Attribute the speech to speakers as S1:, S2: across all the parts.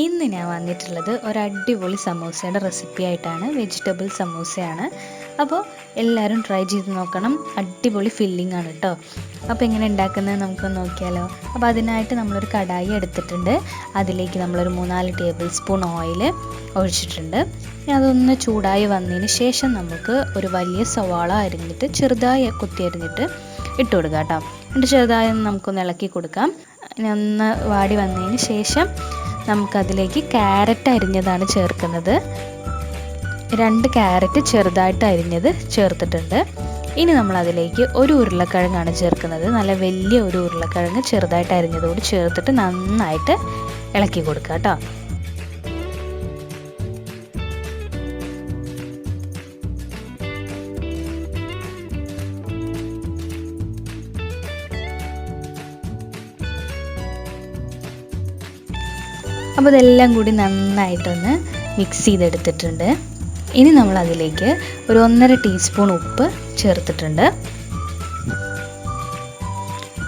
S1: ഇന്ന് ഞാൻ വന്നിട്ടുള്ളത് ഒരു അടിപൊളി സമൂസയുടെ റെസിപ്പി ആയിട്ടാണ്. വെജിറ്റബിൾ സമൂസയാണ്. അപ്പോൾ എല്ലാവരും ട്രൈ ചെയ്ത് നോക്കണം. അടിപൊളി ഫില്ലിംഗ് ആണ് കേട്ടോ. അപ്പോൾ എങ്ങനെ ഉണ്ടാക്കുന്നത് നമുക്ക് നോക്കിയാലോ. അപ്പോൾ അതിനായിട്ട് നമ്മളൊരു കടായി എടുത്തിട്ടുണ്ട്. അതിലേക്ക് നമ്മളൊരു 3-4 ടേബിൾ സ്പൂൺ ഓയിൽ ഒഴിച്ചിട്ടുണ്ട്. അതൊന്ന് ചൂടായി വന്നതിന് ശേഷം നമുക്ക് ഒരു വലിയ സവാള അരിഞ്ഞിട്ട് ചെറുതായി കുത്തി അരിഞ്ഞിട്ട് ഇട്ട് കൊടുക്കാം കേട്ടോ. എന്നിട്ട് ചെറുതായി നമുക്കൊന്ന് ഇളക്കി കൊടുക്കാം. ഒന്ന് വാടി വന്നതിന് ശേഷം നമുക്കതിലേക്ക് ക്യാരറ്റ് അരിഞ്ഞതാണ് ചേർക്കുന്നത്. 2 ക്യാരറ്റ് ചെറുതായിട്ട് അരിഞ്ഞത് ചേർത്തിട്ടുണ്ട്. ഇനി നമ്മളതിലേക്ക് ഒരു ഉരുളക്കിഴങ്ങാണ് ചേർക്കുന്നത്. നല്ല വലിയ ഒരു ഉരുളക്കിഴങ്ങ് ചെറുതായിട്ട് അരിഞ്ഞതുകൂടി ചേർത്തിട്ട് നന്നായിട്ട് ഇളക്കി കൊടുക്കുക കേട്ടോ. അപ്പോൾ ഇതെല്ലാം കൂടി നന്നായിട്ടൊന്ന് മിക്സ് ചെയ്തെടുത്തിട്ടുണ്ട്. ഇനി നമ്മളതിലേക്ക് ഒരു 1.5 ടീസ്പൂൺ ഉപ്പ് ചേർത്തിട്ടുണ്ട്.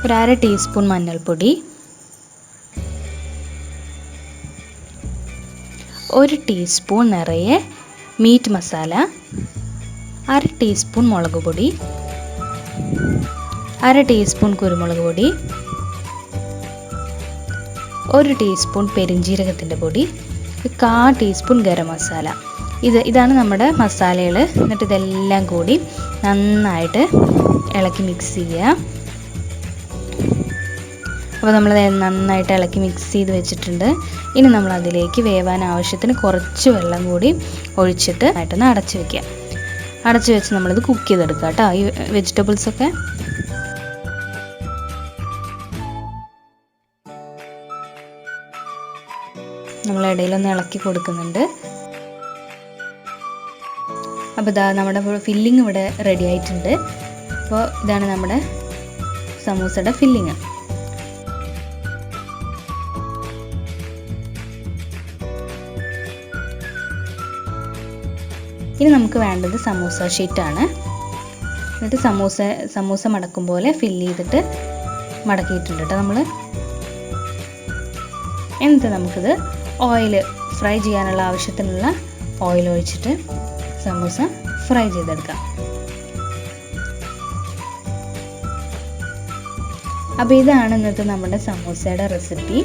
S1: ഒരു 1/2 ടീസ്പൂൺ മഞ്ഞൾപ്പൊടി, 1 ടീസ്പൂൺ നിറയെ മീറ്റ് മസാല, 1/2 ടീസ്പൂൺ മുളക് പൊടി, 1/2 ടീസ്പൂൺ കുരുമുളക് പൊടി, 1 ടീസ്പൂൺ പെരിഞ്ജീരകത്തിൻ്റെ പൊടി, 1/4 ടീസ്പൂൺ ഗരം മസാല. ഇതാണ് നമ്മുടെ മസാലകൾ. എന്നിട്ട് ഇതെല്ലാം കൂടി നന്നായിട്ട് ഇളക്കി മിക്സ് ചെയ്യുക. അപ്പോൾ നമ്മൾ നന്നായിട്ട് ഇളക്കി മിക്സ് ചെയ്ത് വെച്ചിട്ടുണ്ട്. ഇനി നമ്മൾ അതിലേക്ക് വേവാൻ ആവശ്യത്തിന് കുറച്ച് വെള്ളം കൂടി ഒഴിച്ചിട്ട് ആയിട്ടൊന്ന് അടച്ച് വയ്ക്കുക. അടച്ച് വെച്ച് നമ്മളിത് കുക്ക് ചെയ്തെടുക്കുക കേട്ടോ. ഈ വെജിറ്റബിൾസൊക്കെ നമ്മൾ ഇടയിലൊന്ന് ഇളക്കി കൊടുക്കുന്നുണ്ട്. അപ്പോൾ ഇതാ നമ്മുടെ ഫില്ലിങ് ഇവിടെ റെഡി ആയിട്ടുണ്ട്. അപ്പോൾ ഇതാണ് നമ്മുടെ സമൂസയുടെ ഫില്ലിങ്. ഇനി നമുക്ക് വേണ്ടത് സമൂസ ഷീറ്റാണ്. എന്നിട്ട് സമൂസ മടക്കും പോലെ ഫില്ല് ചെയ്തിട്ട് മടക്കിയിട്ടുണ്ട് കേട്ടോ നമ്മൾ. എന്നിട്ട് നമുക്കിത് ഓയിൽ ഫ്രൈ ചെയ്യാനുള്ള ആവശ്യത്തിനുള്ള ഓയിൽ ഒഴിച്ചിട്ട് സമൂസ ഫ്രൈ ചെയ്തെടുക്കാം. അപ്പോൾ ഇതാണ് ഇന്നത്തെ നമ്മുടെ സമൂസയുടെ റെസിപ്പി.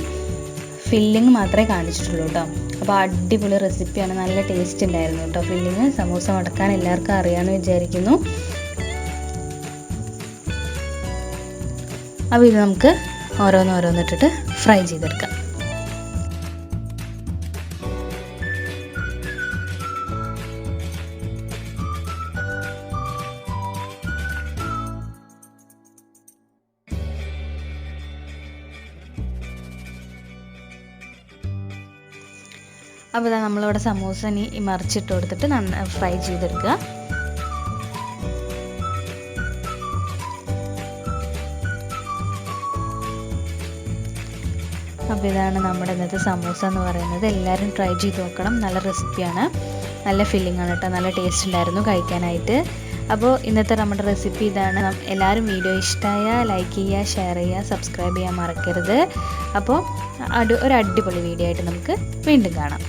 S1: ഫില്ലിങ് മാത്രമേ കാണിച്ചിട്ടുള്ളൂ കേട്ടോ. അപ്പോൾ അടിപൊളി റെസിപ്പിയാണ്. നല്ല ടേസ്റ്റ് ഉണ്ടായിരുന്നു കേട്ടോ ഫില്ലിങ്. സമൂസ മടക്കാൻ എല്ലാവർക്കും അറിയാമെന്ന് വിചാരിക്കുന്നു. അപ്പോൾ ഇത് നമുക്ക് ഓരോന്നിട്ടിട്ട് ഫ്രൈ ചെയ്തെടുക്കാം. അപ്പോൾ ഇതാ നമ്മളിവിടെ സമൂസ മറിച്ചിട്ട് കൊടുത്തിട്ട് ഫ്രൈ ചെയ്തെടുക്കുക. അപ്പോൾ ഇതാണ് നമ്മുടെ ഇന്നത്തെ സമൂസ എന്ന് പറയുന്നത്. എല്ലാവരും ട്രൈ ചെയ്ത് നോക്കണം. നല്ല റെസിപ്പിയാണ്. നല്ല ഫില്ലിംഗ് ആണ് കേട്ടോ. നല്ല ടേസ്റ്റ് ഉണ്ടായിരുന്നു കഴിക്കാനായിട്ട്. അപ്പോൾ ഇന്നത്തെ നമ്മുടെ റെസിപ്പി ഇതാണ്. എല്ലാവരും വീഡിയോ ഇഷ്ടമായ ലൈക്ക് ചെയ്യുക, ഷെയർ ചെയ്യുക, സബ്സ്ക്രൈബ് ചെയ്യാൻ മറക്കരുത്. അപ്പോൾ ഒരു അടിപൊളി വീഡിയോ ആയിട്ട് നമുക്ക് വീണ്ടും കാണാം.